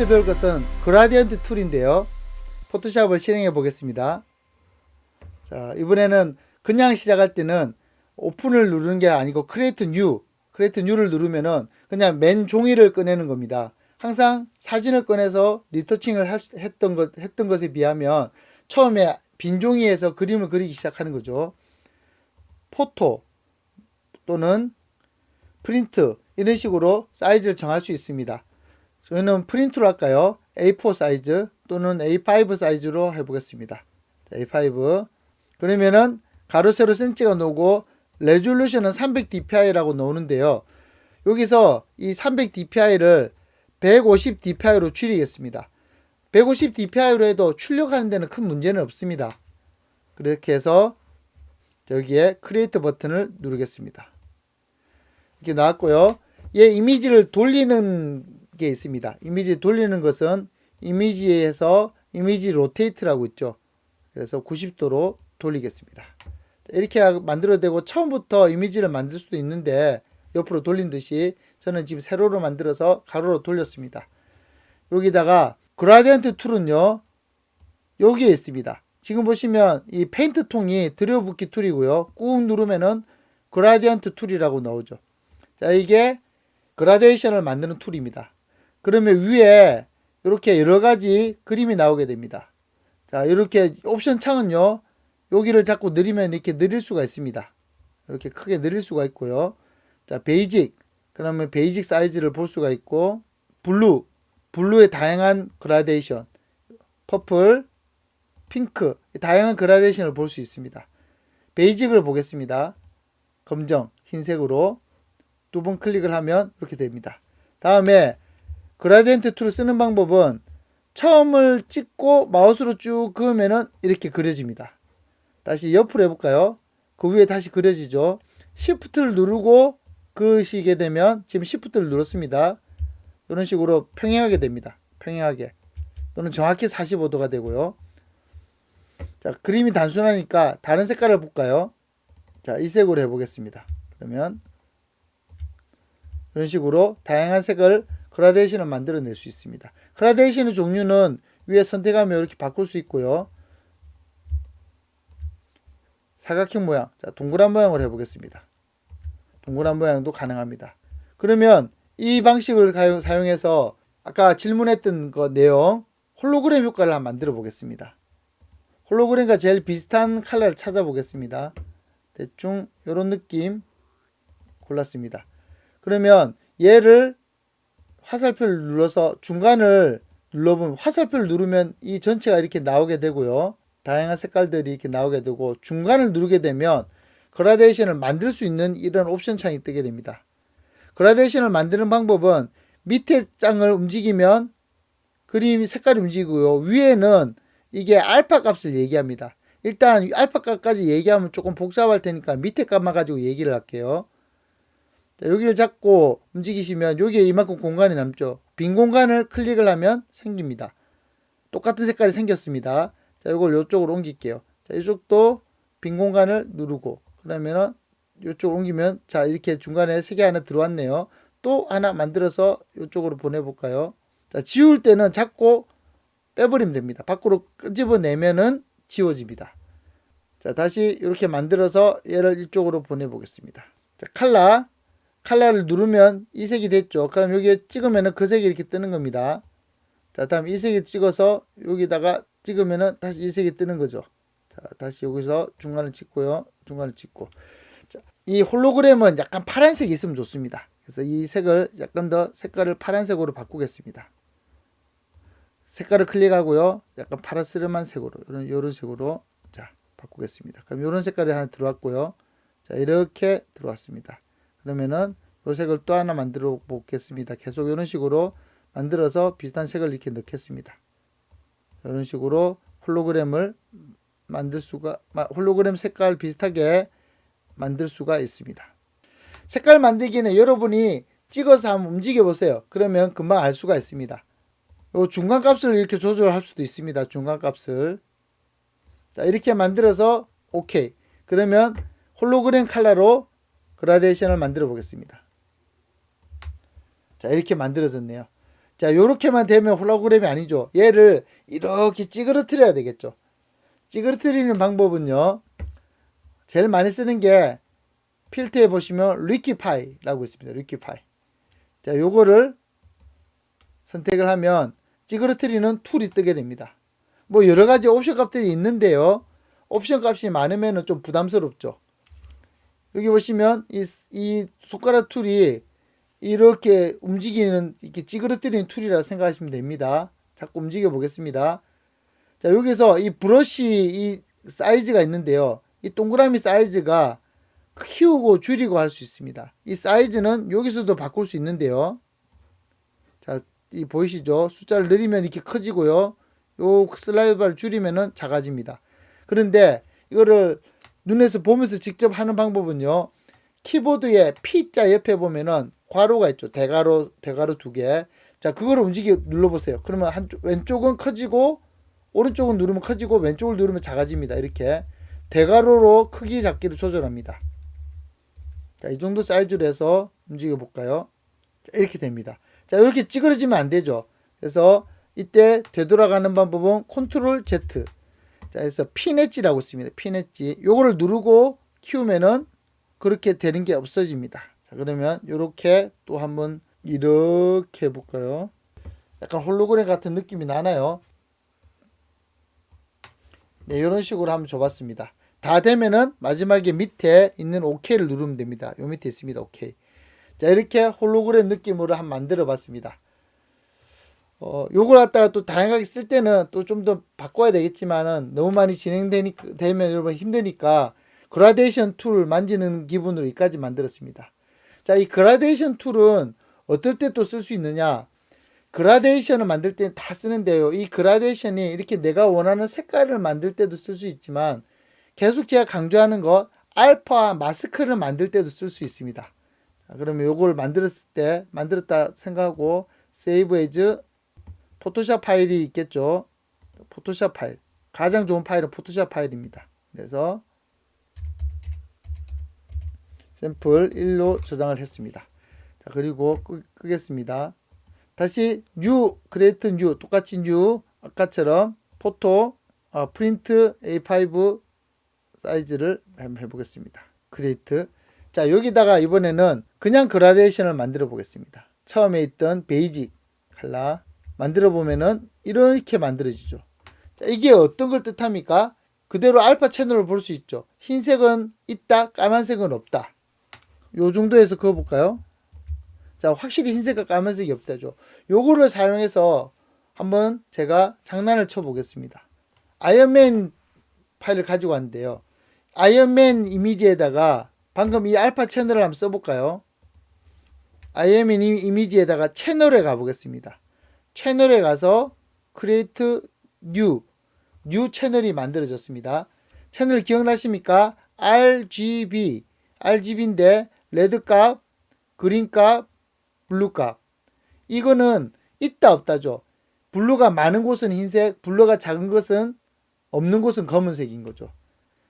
먼저 배울 것은 그라디언트 툴인데요. 포토샵을 실행해 보겠습니다. 자, 이번에는 그냥 시작할 때는 오픈을 누르는 게 아니고 크리에이트 뉴를 누르면은 그냥 맨 종이를 꺼내는 겁니다. 항상 사진을 꺼내서 리터칭을 했던 것에 비하면 처음에 빈 종이에서 그림을 그리기 시작하는 거죠. 포토 또는 프린트 이런 식으로 사이즈를 정할 수 있습니다. 저희는 프린트로 할까요? A4 사이즈 또는 A5 사이즈로 해보겠습니다. 자, A5 그러면은 가로 세로 센치가 나오고 레졸루션은 300dpi라고 나오는데요. 여기서 이 300dpi를 150dpi로 줄이겠습니다. 150dpi로 해도 출력하는 데는 큰 문제는 없습니다. 그렇게 해서 여기에 크리에이트 버튼을 누르겠습니다. 이렇게 나왔고요. 얘 이미지를 돌리는 게 있습니다. 이미지 돌리는 것은 이미지에서 이미지 로테이트라고 있죠. 그래서 90도로 돌리겠습니다. 이렇게 만들어도 되고 처음부터 이미지를 만들 수도 있는데 옆으로 돌린 듯이 저는 지금 세로로 만들어서 가로로 돌렸습니다. 여기다가 그라디언트 툴은요. 여기에 있습니다. 지금 보시면 이 페인트 통이 들여붓기 툴이고요. 꾹 누르면은 그라디언트 툴이라고 나오죠. 자, 이게 그라데이션을 만드는 툴입니다. 그러면 위에 이렇게 여러 가지 그림이 나오게 됩니다. 자, 이렇게 옵션 창은요. 여기를 자꾸 늘리면 이렇게 늘릴 수가 있습니다. 이렇게 크게 늘릴 수가 있고요. 자, 베이직. 그러면 베이직 사이즈를 볼 수가 있고, 블루의 다양한 그라데이션, 퍼플, 핑크, 다양한 그라데이션을 볼 수 있습니다. 베이직을 보겠습니다. 검정, 흰색으로 두 번 클릭을 하면 이렇게 됩니다. 다음에 그라디언트 툴을 쓰는 방법은 처음을 찍고 마우스로 쭉 그으면은 이렇게 그려집니다. 다시 옆으로 해볼까요? 그 위에 다시 그려지죠. Shift를 누르고 그으시게 되면 지금 Shift를 눌렀습니다. 이런 식으로 평행하게 됩니다. 평행하게. 또는 정확히 45도가 되고요. 자, 그림이 단순하니까 다른 색깔을 볼까요? 자, 이 색으로 해보겠습니다. 그러면 이런 식으로 다양한 색을 그라데이션을 만들어낼 수 있습니다. 그라데이션의 종류는 위에 선택하면 이렇게 바꿀 수 있고요. 사각형 모양, 자, 동그란 모양을 해보겠습니다. 동그란 모양도 가능합니다. 그러면 이 방식을 사용해서 아까 질문했던 거 내용 홀로그램 효과를 한번 만들어 보겠습니다. 홀로그램과 제일 비슷한 컬러를 찾아보겠습니다. 대충 이런 느낌 골랐습니다. 그러면 얘를 화살표를 눌러서 중간을 눌러보면 화살표를 누르면 이 전체가 이렇게 나오게 되고요. 다양한 색깔들이 이렇게 나오게 되고 중간을 누르게 되면 그라데이션을 만들 수 있는 이런 옵션 창이 뜨게 됩니다. 그라데이션을 만드는 방법은 밑에 장을 움직이면 그림 색깔이 움직이고요. 위에는 이게 알파 값을 얘기합니다. 일단 알파 값까지 얘기하면 조금 복잡할 테니까 밑에 값만 가지고 얘기를 할게요. 자, 여기를 잡고 움직이시면 여기에 이만큼 공간이 남죠. 빈 공간을 클릭을 하면 생깁니다. 똑같은 색깔이 생겼습니다. 자, 이걸 이쪽으로 옮길게요. 자, 이쪽도 빈 공간을 누르고 그러면은 이쪽으로 옮기면 자, 이렇게 중간에 세 개 하나 들어왔네요. 또 하나 만들어서 이쪽으로 보내볼까요? 자, 지울 때는 잡고 빼버리면 됩니다. 밖으로 끄집어내면은 지워집니다. 자, 다시 이렇게 만들어서 얘를 이쪽으로 보내보겠습니다. 자, 칼라를 누르면 이 색이 됐죠. 그럼 여기에 찍으면은 그 색이 이렇게 뜨는 겁니다. 자, 다음 이 색이 찍어서 여기다가 찍으면은 다시 이 색이 뜨는 거죠. 자, 다시 여기서 중간을 찍고요. 중간을 찍고. 자, 이 홀로그램은 약간 파란색이 있으면 좋습니다. 그래서 이 색을 약간 더 색깔을 파란색으로 바꾸겠습니다. 색깔을 클릭하고요. 약간 파라스름한 색으로, 이런 색으로 자, 바꾸겠습니다. 그럼 이런 색깔이 하나 들어왔고요. 자, 이렇게 들어왔습니다. 그러면은 이 색을 또 하나 만들어 보겠습니다. 계속 이런 식으로 만들어서 비슷한 색을 이렇게 넣겠습니다. 이런 식으로 홀로그램을 홀로그램 색깔 비슷하게 만들 수가 있습니다. 색깔 만들기는 여러분이 찍어서 한번 움직여 보세요. 그러면 금방 알 수가 있습니다. 요 중간 값을 이렇게 조절할 수도 있습니다. 중간 값을. 자, 이렇게 만들어서 오케이. 그러면 홀로그램 컬러로 그라데이션을 만들어 보겠습니다. 자, 이렇게 만들어졌네요. 자, 요렇게만 되면 홀로그램이 아니죠. 얘를 이렇게 찌그러뜨려야 되겠죠. 찌그러뜨리는 방법은요, 제일 많이 쓰는 게 필터에 보시면 리퀴파이라고 있습니다. 리퀴파이. 자, 요거를 선택을 하면 찌그러뜨리는 툴이 뜨게 됩니다. 뭐 여러 가지 옵션 값들이 있는데요. 옵션 값이 많으면 좀 부담스럽죠. 여기 보시면 이 손가락 툴이 이렇게 움직이는, 이렇게 찌그러뜨리는 툴이라고 생각하시면 됩니다. 자꾸 움직여 보겠습니다. 자, 여기서 이 브러쉬 이 사이즈가 있는데요. 이 동그라미 사이즈가 키우고 줄이고 할 수 있습니다. 이 사이즈는 여기서도 바꿀 수 있는데요. 자, 이 보이시죠? 숫자를 늘리면 이렇게 커지고요. 요 슬라이드 바를 줄이면은 작아집니다. 그런데 이거를 눈에서 보면서 직접 하는 방법은요. 키보드에 P자 옆에 보면은 괄호가 있죠. 대괄호 두 개. 자, 그거를 눌러보세요. 그러면 왼쪽은 커지고 오른쪽은 누르면 커지고 왼쪽을 누르면 작아집니다. 이렇게 대괄호로 크기 잡기를 조절합니다. 자, 이 정도 사이즈로 해서 움직여 볼까요? 자, 이렇게 됩니다. 자, 이렇게 찌그러지면 안 되죠. 그래서 이때 되돌아가는 방법은 컨트롤 Z. 자, 그래서 P넷지라고 씁니다. P넷지. 요거를 누르고 키우면은 그렇게 되는 게 없어집니다. 자, 그러면 이렇게 또 한번 이렇게 해볼까요? 약간 홀로그램 같은 느낌이 나나요? 네, 이런 식으로 한번 줘봤습니다. 다 되면은 마지막에 밑에 있는 OK를 누르면 됩니다. 요 밑에 있습니다. OK. 자, 이렇게 홀로그램 느낌으로 한번 만들어 봤습니다. 요걸 갖다가 또 다양하게 쓸 때는 또 좀 더 바꿔야 되겠지만은 너무 많이 되면 여러분 힘드니까 그라데이션 툴 만지는 기분으로 여기까지 만들었습니다. 자, 이 그라데이션 툴은 어떨 때 또 쓸 수 있느냐? 그라데이션을 만들 때는 다 쓰는데요. 이 그라데이션이 이렇게 내가 원하는 색깔을 만들 때도 쓸 수 있지만 계속 제가 강조하는 거 알파 마스크를 만들 때도 쓸 수 있습니다. 자, 그러면 요걸 만들었다 생각하고 세이브 에즈 포토샵 파일이 있겠죠. 포토샵 파일. 가장 좋은 파일은 포토샵 파일입니다. 그래서 샘플 1로 저장을 했습니다. 자, 그리고 끄겠습니다. 다시 new, create new, 똑같이 new, 아까처럼 포토, 프린트 A5 사이즈를 한번 해보겠습니다. create. 자, 여기다가 이번에는 그냥 그라데이션을 만들어 보겠습니다. 처음에 있던 베이직 컬러 만들어 보면은 이렇게 만들어지죠. 자, 이게 어떤 걸 뜻합니까? 그대로 알파 채널을 볼 수 있죠. 흰색은 있다, 까만색은 없다. 요 정도에서 그어볼까요? 자, 확실히 흰색과 까만색이 없다죠. 요거를 사용해서 한번 제가 장난을 쳐보겠습니다. 아이언맨 파일을 가지고 왔는데요. 아이언맨 이미지에다가 방금 이 알파 채널을 한번 써볼까요? 아이언맨 이미지에다가 채널에 가보겠습니다. 채널에 가서 create new 채널이 만들어졌습니다. 채널 기억나십니까? RGB인데 레드 값, 그린 값, 블루 값. 이거는 있다 없다죠. 블루가 많은 곳은 흰색, 블루가 작은 것은 없는 곳은 검은색인 거죠.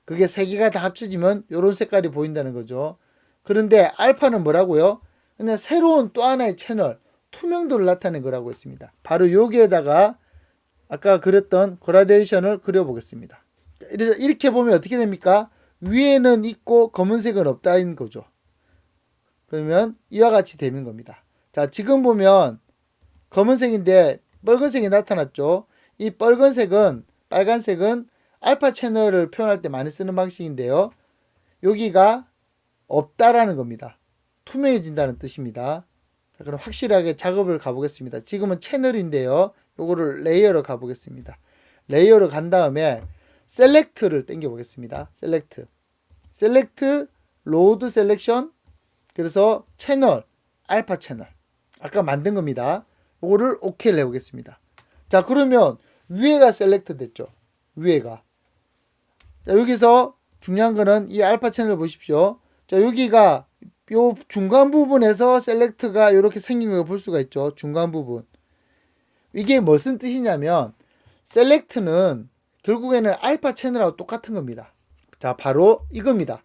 그게 세 개가 다 합쳐지면 이런 색깔이 보인다는 거죠. 그런데 알파는 뭐라고요? 그냥 새로운 또 하나의 채널, 투명도를 나타낸 거라고 했습니다. 바로 여기에다가 아까 그렸던 그라데이션을 그려보겠습니다. 이렇게 보면 어떻게 됩니까? 위에는 있고 검은색은 없다인 거죠. 그러면 이와 같이 되는 겁니다. 자, 지금 보면 검은색인데 빨간색이 나타났죠. 이 빨간색은 알파 채널을 표현할 때 많이 쓰는 방식인데요. 여기가 없다라는 겁니다. 투명해진다는 뜻입니다. 자, 그럼 확실하게 작업을 가보겠습니다. 지금은 채널인데요. 요거를 레이어로 가보겠습니다. 레이어로 간 다음에 셀렉트를 당겨 보겠습니다. 셀렉트 로드 셀렉션. 그래서 채널 알파 채널 아까 만든 겁니다. 요거를 OK를 해보겠습니다. 자, 그러면 위에가 셀렉트 됐죠. 위에가. 자, 여기서 중요한 거는 이 알파 채널 보십시오. 자, 여기가 요 중간 부분에서 셀렉트가 이렇게 생긴 걸 볼 수가 있죠. 중간 부분. 이게 무슨 뜻이냐면 셀렉트는 결국에는 알파 채널하고 똑같은 겁니다. 자, 바로 이겁니다.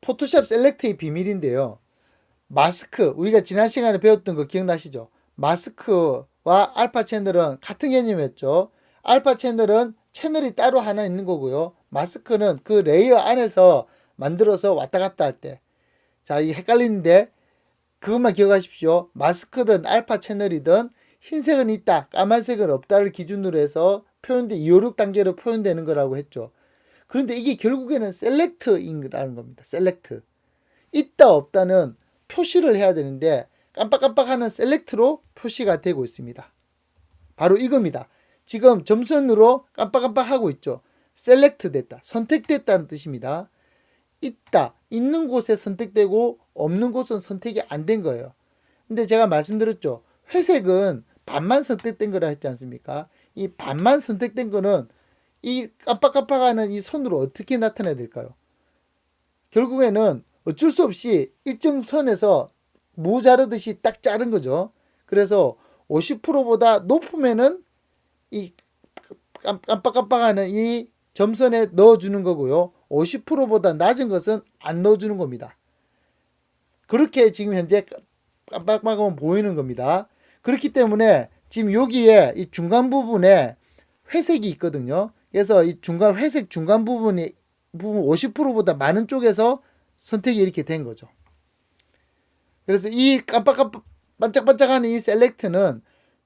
포토샵 셀렉트의 비밀인데요. 마스크, 우리가 지난 시간에 배웠던 거 기억나시죠? 마스크와 알파 채널은 같은 개념이었죠. 알파 채널은 채널이 따로 하나 있는 거고요. 마스크는 그 레이어 안에서 만들어서 왔다 갔다 할 때. 자, 이 헷갈리는데 그것만 기억하십시오. 마스크든 알파 채널이든 흰색은 있다, 까만색은 없다를 기준으로 해서 2, 5, 6단계로 표현되는 거라고 했죠. 그런데 이게 결국에는 셀렉트인라는 겁니다. 셀렉트. 있다, 없다는 표시를 해야 되는데 깜빡깜빡하는 셀렉트로 표시가 되고 있습니다. 바로 이겁니다. 지금 점선으로 깜빡깜빡하고 있죠. 셀렉트 됐다, 선택됐다는 뜻입니다. 있다, 있는 곳에 선택되고 없는 곳은 선택이 안 된 거예요. 근데 제가 말씀드렸죠. 회색은 반만 선택된 거라 했지 않습니까? 이 반만 선택된 거는 이 깜빡깜빡하는 이 선으로 어떻게 나타내야 될까요? 결국에는 어쩔 수 없이 일정 선에서 무 자르듯이 딱 자른 거죠. 그래서 50%보다 높으면은 이 깜빡깜빡하는 이 점선에 넣어주는 거고요. 50%보다 낮은 것은 안 넣어주는 겁니다. 그렇게 지금 현재 깜빡깜빡하면 보이는 겁니다. 그렇기 때문에 지금 여기에 이 중간 부분에 회색이 있거든요. 그래서 이 회색 중간 부분 50%보다 많은 쪽에서 선택이 이렇게 된 거죠. 그래서 이 깜빡깜빡 반짝반짝하는 이 셀렉트는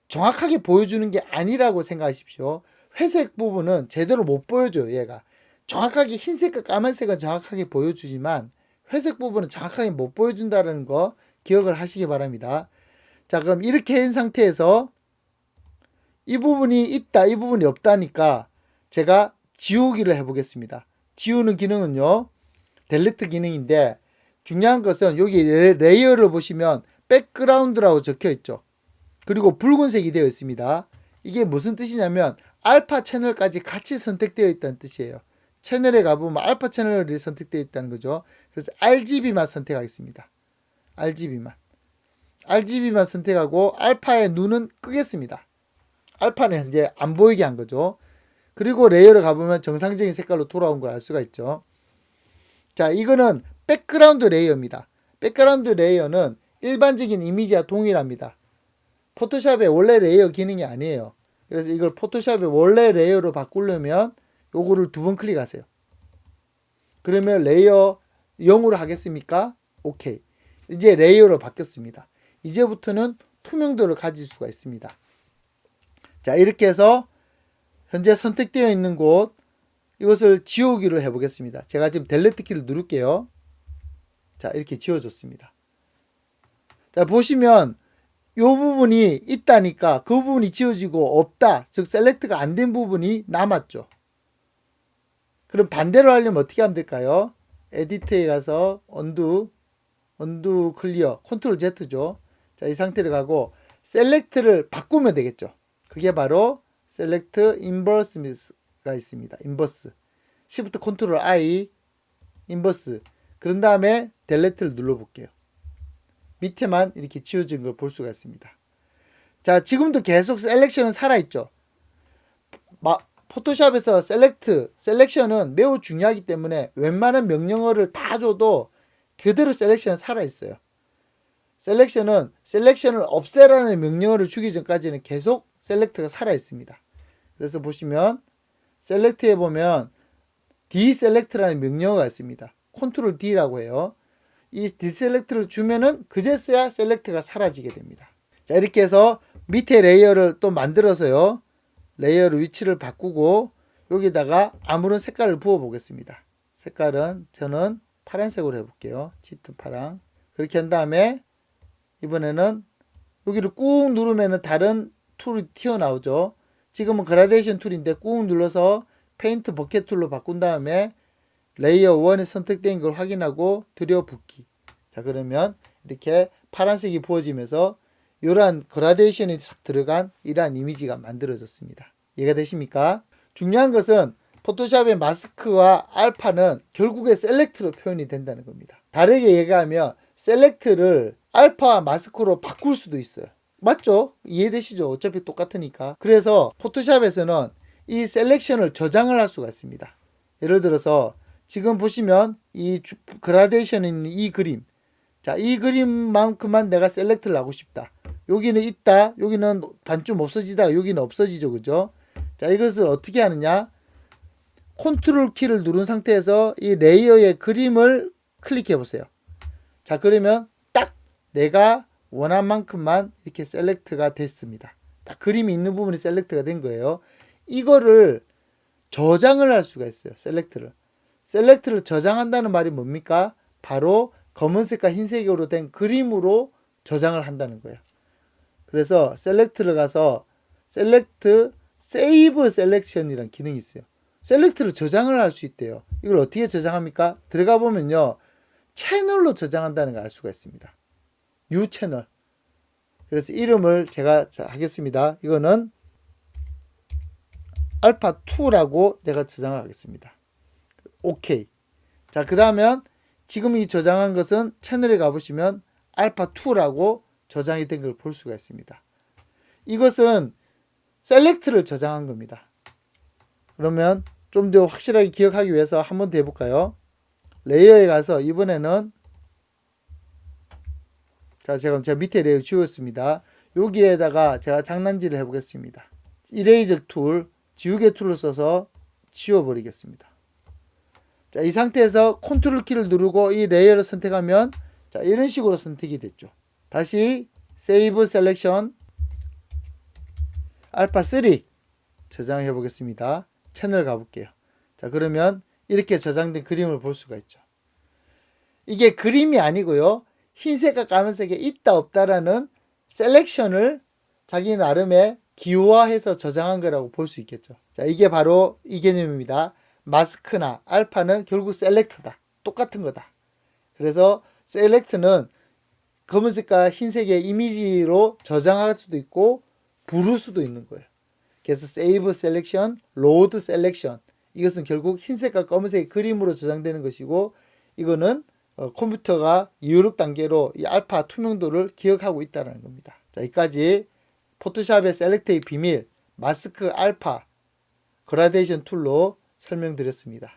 정확하게 보여주는 게 아니라고 생각하십시오. 회색 부분은 제대로 못 보여줘요. 얘가 정확하게 흰색과 까만색은 정확하게 보여주지만 회색 부분은 정확하게 못 보여준다는 거 기억을 하시기 바랍니다. 자, 그럼 이렇게 한 상태에서 이 부분이 있다, 이 부분이 없다니까 제가 지우기를 해보겠습니다. 지우는 기능은요, 델리트 기능인데 중요한 것은 여기 레이어를 보시면 백그라운드라고 적혀 있죠. 그리고 붉은색이 되어 있습니다. 이게 무슨 뜻이냐면 알파 채널까지 같이 선택되어 있다는 뜻이에요. 채널에 가보면 알파 채널이 선택되어 있다는 거죠. 그래서 RGB만 선택하겠습니다. RGB만 선택하고 알파의 눈은 끄겠습니다. 알파는 현재 안 보이게 한 거죠. 그리고 레이어를 가보면 정상적인 색깔로 돌아온 걸 알 수가 있죠. 자, 이거는 백그라운드 레이어입니다. 백그라운드 레이어는 일반적인 이미지와 동일합니다. 포토샵의 원래 레이어 기능이 아니에요. 그래서 이걸 포토샵의 원래 레이어로 바꾸려면 요거를 2번 클릭하세요. 그러면 레이어 0으로 하겠습니까? 오케이. 이제 레이어로 바뀌었습니다. 이제부터는 투명도를 가질 수가 있습니다. 자, 이렇게 해서 현재 선택되어 있는 곳 이것을 지우기를 해보겠습니다. 제가 지금 델리트 키를 누를게요. 자, 이렇게 지워졌습니다. 자, 보시면 이 부분이 있다니까 그 부분이 지워지고 없다, 즉 셀렉트가 안 된 부분이 남았죠. 그럼 반대로 하려면 어떻게 하면 될까요? 에디트에 가서 언두 클리어, 컨트롤 Z죠. 자, 이 상태로 가고 셀렉트를 바꾸면 되겠죠. 그게 바로 셀렉트 인버스가 있습니다. 인버스. 시프트 컨트롤 I 인버스. 그런 다음에 델리트를 눌러볼게요. 밑에만 이렇게 지워진 걸 볼 수가 있습니다. 자, 지금도 계속 셀렉션은 살아있죠. 포토샵에서 셀렉션은 매우 중요하기 때문에 웬만한 명령어를 다 줘도 그대로 셀렉션은 살아있어요. 셀렉션을 없애라는 명령어를 주기 전까지는 계속 셀렉트가 살아있습니다. 그래서 보시면 셀렉트에 보면 deselect라는 명령어가 있습니다. 컨트롤 D라고 해요. 이 deselect를 주면은 그제서야 셀렉트가 사라지게 됩니다. 자, 이렇게 해서 밑에 레이어를 또 만들어서요, 레이어를 위치를 바꾸고 여기다가 아무런 색깔을 부어 보겠습니다. 색깔은 저는 파란색으로 해볼게요. 짙은 파랑. 그렇게 한 다음에 이번에는 여기를 꾹 누르면은 다른 툴이 튀어나오죠. 지금은 그라데이션 툴인데 꾹 눌러서 페인트 버켓 툴로 바꾼 다음에 레이어 1이 선택된 걸 확인하고 들여붓기. 자, 그러면 이렇게 파란색이 부어지면서 이러한 그라데이션이 싹 들어간 이러한 이미지가 만들어졌습니다. 이해가 되십니까? 중요한 것은 포토샵의 마스크와 알파는 결국에 셀렉트로 표현이 된다는 겁니다. 다르게 얘기하면 셀렉트를 알파와 마스크로 바꿀 수도 있어요. 맞죠? 이해되시죠? 어차피 똑같으니까. 그래서 포토샵에서는 이 셀렉션을 저장을 할 수가 있습니다. 예를 들어서 지금 보시면 이 그라데이션 있는 이 그림, 자, 이 그림만큼만 내가 셀렉트를 하고 싶다. 여기는 있다. 여기는 반쯤 없어지다가 여기는 없어지죠. 그죠? 자, 이것을 어떻게 하느냐? 컨트롤 키를 누른 상태에서 이 레이어의 그림을 클릭해 보세요. 자, 그러면 딱 내가 원한 만큼만 이렇게 셀렉트가 됐습니다. 딱 그림이 있는 부분이 셀렉트가 된 거예요. 이거를 저장을 할 수가 있어요. 셀렉트를 저장한다는 말이 뭡니까? 바로 검은색과 흰색으로 된 그림으로 저장을 한다는 거예요. 그래서 셀렉트를 가서 셀렉트 세이브 셀렉션이라는 기능이 있어요. 셀렉트를 저장을 할 수 있대요. 이걸 어떻게 저장합니까? 들어가 보면요. 채널로 저장한다는 걸 알 수가 있습니다. U 채널. 그래서 이름을 제가 하겠습니다. 이거는 알파2라고 내가 저장을 하겠습니다. 오케이. 자, 그 다음에 지금 이 저장한 것은 채널에 가보시면 알파2라고 저장이 된 걸 볼 수가 있습니다. 이것은 셀렉트를 저장한 겁니다. 그러면 좀 더 확실하게 기억하기 위해서 한 번 더 해볼까요? 레이어에 가서 이번에는 자, 제가 밑에 레이어 지웠습니다. 여기에다가 제가 장난질을 해보겠습니다. 이레이저 툴, 지우개 툴을 써서 지워버리겠습니다. 자, 이 상태에서 컨트롤 키를 누르고 이 레이어를 선택하면 자, 이런 식으로 선택이 됐죠. 다시 세이브 셀렉션 알파3 저장해 보겠습니다. 채널 가볼게요. 자, 그러면 이렇게 저장된 그림을 볼 수가 있죠. 이게 그림이 아니고요. 흰색과 까만색에 있다 없다라는 셀렉션을 자기 나름의 기호화해서 저장한 거라고 볼 수 있겠죠. 자, 이게 바로 이 개념입니다. 마스크나 알파는 결국 셀렉트다. 똑같은 거다. 그래서 셀렉트는 검은색과 흰색의 이미지로 저장할 수도 있고 부를 수도 있는 거예요. 그래서 세이브 셀렉션, 로드 셀렉션 이것은 결국 흰색과 검은색의 그림으로 저장되는 것이고 이거는 컴퓨터가 2, 6단계로 이 알파 투명도를 기억하고 있다는 겁니다. 자, 여기까지 포토샵의 셀렉트의 비밀, 마스크 알파 그라데이션 툴로 설명드렸습니다.